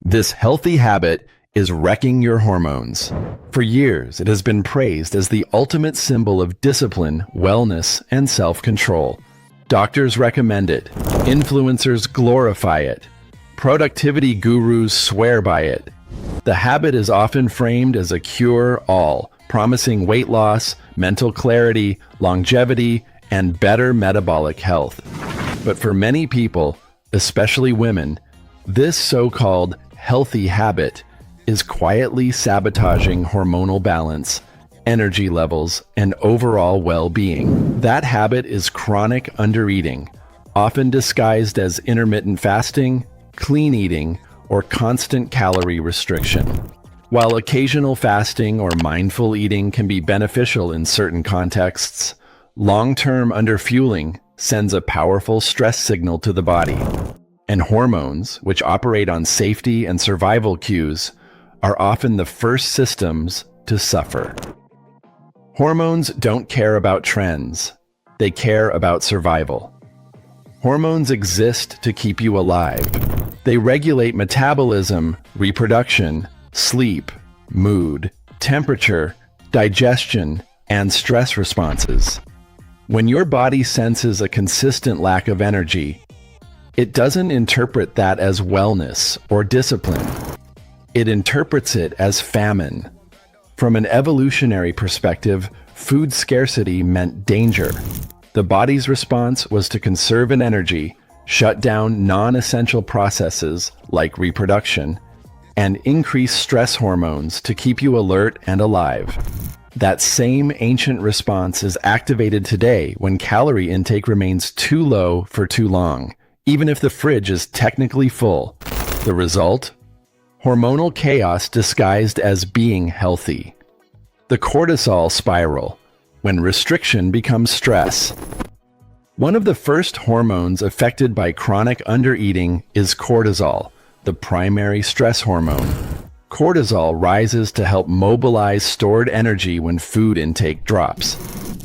This healthy habit is wrecking your hormones. For years, it has been praised as the ultimate symbol of discipline, wellness, and self-control. Doctors recommend it. Influencers glorify it. Productivity gurus swear by it. The habit is often framed as a cure-all, promising weight loss, mental clarity, longevity, and better metabolic health. But for many people, especially women, this so-called healthy habit is quietly sabotaging hormonal balance, energy levels, and overall well-being. That habit is chronic undereating, often disguised as intermittent fasting, clean eating, or constant calorie restriction. While occasional fasting or mindful eating can be beneficial in certain contexts, long-term underfueling sends a powerful stress signal to the body. And hormones, which operate on safety and survival cues, are often the first systems to suffer. Hormones don't care about trends. They care about survival. Hormones exist to keep you alive. They regulate metabolism, reproduction, sleep, mood, temperature, digestion, and stress responses. When your body senses a consistent lack of energy, it doesn't interpret that as wellness or discipline. It interprets it as famine. From an evolutionary perspective, food scarcity meant danger. The body's response was to conserve an energy, shut down non-essential processes like reproduction, and increase stress hormones to keep you alert and alive. That same ancient response is activated today when calorie intake remains too low for too long, even if the fridge is technically full. The result? Hormonal chaos disguised as being healthy. The cortisol spiral, when restriction becomes stress. One of the first hormones affected by chronic undereating is cortisol, the primary stress hormone. Cortisol rises to help mobilize stored energy when food intake drops.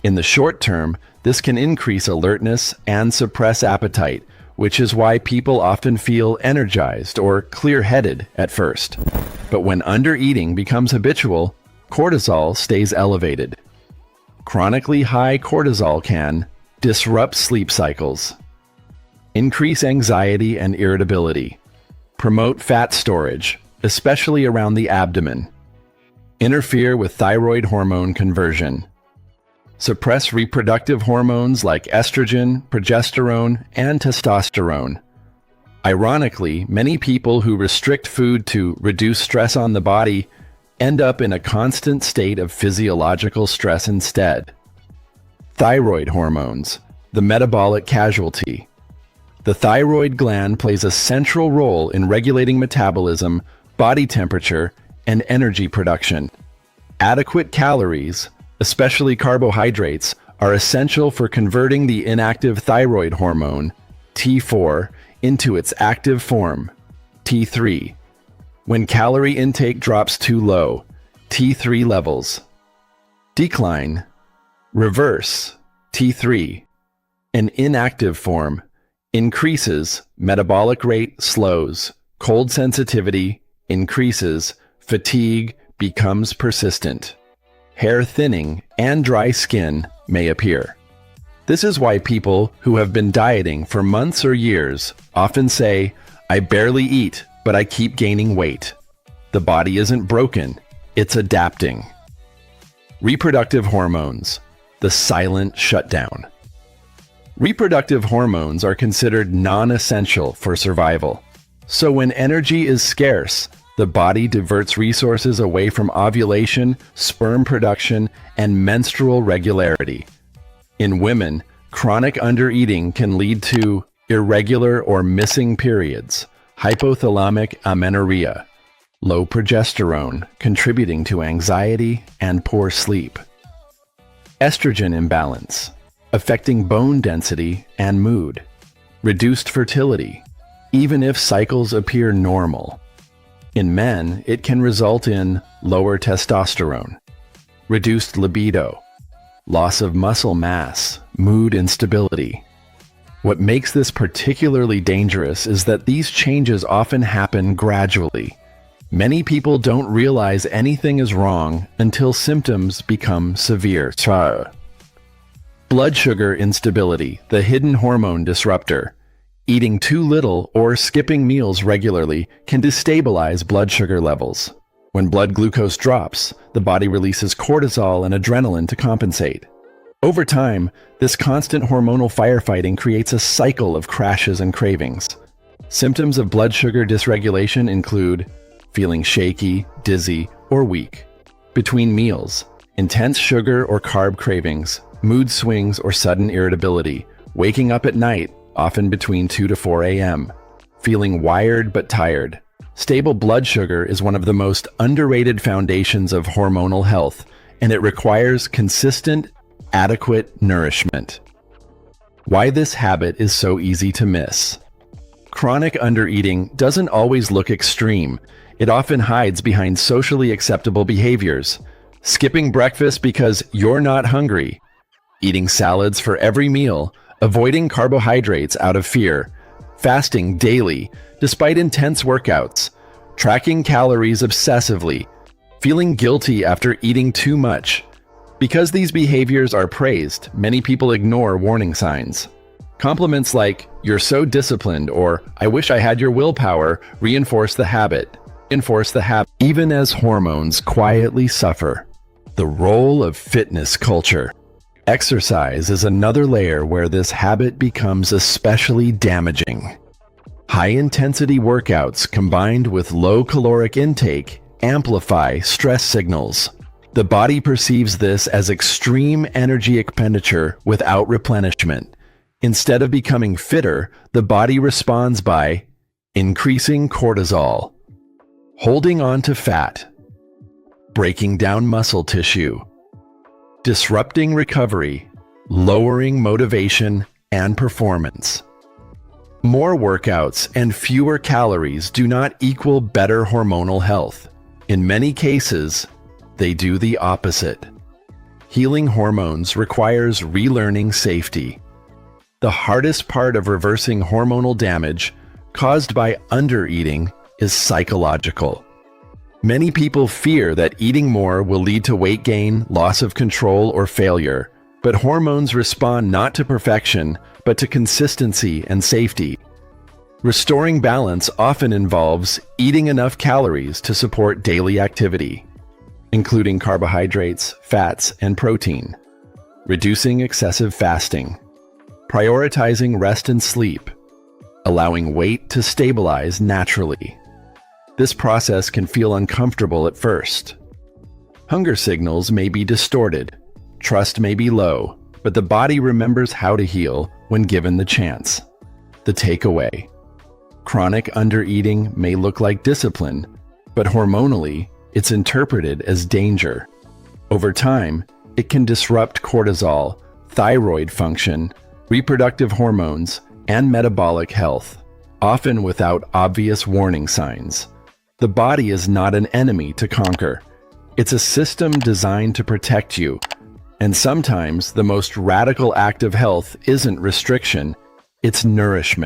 In the short term, this can increase alertness and suppress appetite, which is why people often feel energized or clear-headed at first. But when undereating becomes habitual, cortisol stays elevated. Chronically high cortisol can disrupt sleep cycles, increase anxiety and irritability, promote fat storage, especially around the abdomen, interfere with thyroid hormone conversion, suppress reproductive hormones like estrogen, progesterone, and testosterone. Ironically, many people who restrict food to reduce stress on the body end up in a constant state of physiological stress instead. Thyroid hormones, the metabolic casualty. The thyroid gland plays a central role in regulating metabolism, body temperature, and energy production. Adequate calories, especially carbohydrates, are essential for converting the inactive thyroid hormone, T4, into its active form, T3. When calorie intake drops too low, T3 levels decline. Reverse, T3. An inactive form increases, metabolic rate slows, cold sensitivity increases, fatigue becomes persistent. Hair thinning and dry skin may appear. This is why people who have been dieting for months or years often say, "I barely eat, but I keep gaining weight." The body isn't broken, it's adapting. Reproductive hormones, the silent shutdown. Reproductive hormones are considered non-essential for survival. So when energy is scarce, the body diverts resources away from ovulation, sperm production, and menstrual regularity. In women, chronic undereating can lead to irregular or missing periods, hypothalamic amenorrhea, low progesterone contributing to anxiety and poor sleep. Estrogen imbalance, affecting bone density and mood. Reduced fertility, even if cycles appear normal. In men, it can result in lower testosterone, reduced libido, loss of muscle mass, mood instability. What makes this particularly dangerous is that these changes often happen gradually. Many people don't realize anything is wrong until symptoms become severe. Blood sugar instability, the hidden hormone disruptor. Eating too little or skipping meals regularly can destabilize blood sugar levels. When blood glucose drops, the body releases cortisol and adrenaline to compensate. Over time, this constant hormonal firefighting creates a cycle of crashes and cravings. Symptoms of blood sugar dysregulation include feeling shaky, dizzy, or weak. Between meals, intense sugar or carb cravings, mood swings or sudden irritability, waking up at night, often between 2 to 4 a.m., feeling wired but tired. Stable blood sugar is one of the most underrated foundations of hormonal health, and it requires consistent, adequate nourishment. Why this habit is so easy to miss. Chronic undereating doesn't always look extreme. It often hides behind socially acceptable behaviors. Skipping breakfast because you're not hungry, eating salads for every meal, avoiding carbohydrates out of fear, fasting daily despite intense workouts, tracking calories obsessively, feeling guilty after eating too much. Because these behaviors are praised, many people ignore warning signs. Compliments like, "You're so disciplined," or "I wish I had your willpower," reinforce the habit. Even as hormones quietly suffer. The role of fitness culture. Exercise is another layer where this habit becomes especially damaging. High-intensity workouts combined with low caloric intake amplify stress signals. The body perceives this as extreme energy expenditure without replenishment. Instead of becoming fitter, the body responds by increasing cortisol, holding on to fat, breaking down muscle tissue, disrupting recovery, lowering motivation and performance. More workouts and fewer calories do not equal better hormonal health. In many cases, they do the opposite. Healing hormones requires relearning safety. The hardest part of reversing hormonal damage caused by undereating is psychological. Many people fear that eating more will lead to weight gain, loss of control, or failure, but hormones respond not to perfection, but to consistency and safety. Restoring balance often involves eating enough calories to support daily activity, including carbohydrates, fats, and protein, reducing excessive fasting, prioritizing rest and sleep, allowing weight to stabilize naturally. This process can feel uncomfortable at first. Hunger signals may be distorted, trust may be low, but the body remembers how to heal when given the chance. The takeaway: chronic undereating may look like discipline, but hormonally, it's interpreted as danger. Over time, it can disrupt cortisol, thyroid function, reproductive hormones, and metabolic health, often without obvious warning signs. The body is not an enemy to conquer. It's a system designed to protect you. And sometimes the most radical act of health isn't restriction, it's nourishment.